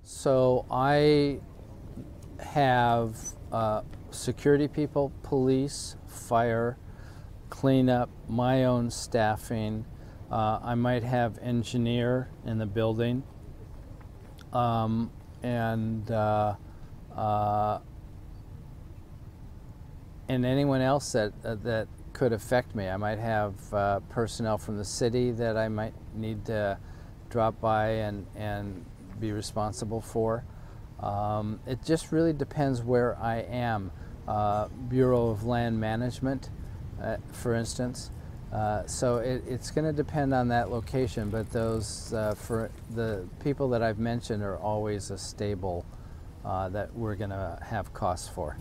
So I have security people, police, fire, cleanup, my own staffing. I might have engineer in the building, and anyone else that could affect me. I might have personnel from the city that I might need to drop by and be responsible for. It just really depends where I am. Bureau of Land Management, for instance. So it's going to depend on that location, but those, for the people that I've mentioned, are always a stable that we're going to have costs for.